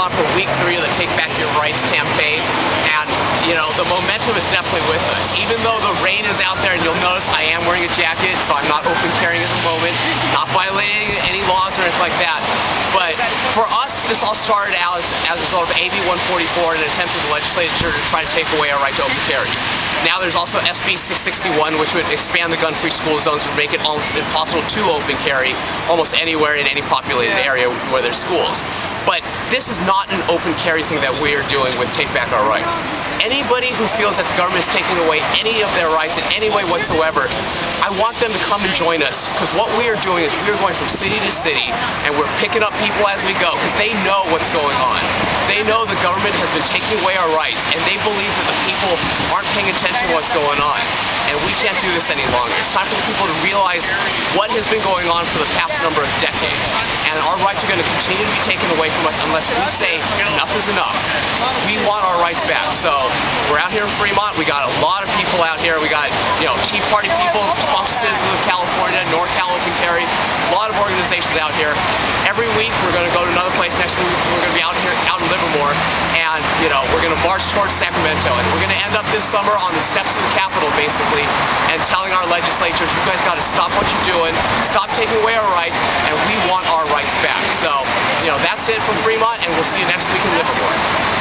Fremont for week 3 of the Take Back Your Rights campaign, and you know, the momentum is definitely with us. Even though the rain is out there, and you'll notice I am wearing a jacket, so I'm not open carrying at the moment, not violating any laws or anything like that. But for us, this all started out as a result of AB 144 and an attempt of the legislature to try to take away our right to open carry. Now there's also SB 661, which would expand the gun-free school zones and make it almost impossible to open carry almost anywhere in any populated area where there's schools. But this is not an open carry thing that we are doing with Take Back Our Rights. Anybody who feels that the government is taking away any of their rights in any way whatsoever, I want them to come and join us, because what we are doing is we are going from city to city and we're picking up people as we go, because they know what's going on. They know the government has been taking away our rights, and they believe that the people aren't paying attention to what's going on. And we can't do this any longer. It's time for the people to realize what has been going on for the past number of decades. And our rights are going to continue to be taken away from us unless we say enough is enough. We want our rights back. So we're out here in Fremont. We got a lot of people out here. We got, you know, Tea Party people, Responsible Citizens of California, NorCal Open Carry, a lot of organizations out here. Every week we're going to go to another place. Next week we're going to be out here out in Livermore, and you know, we're going to march towards Sacramento, and we're going to end up this summer on the steps of the Capitol, basically, and telling our legislatures, you guys got to stop what you're doing, stop taking away our rights, and we want our rights back. So, you know, that's it from Fremont, and we'll see you next week in Livermore.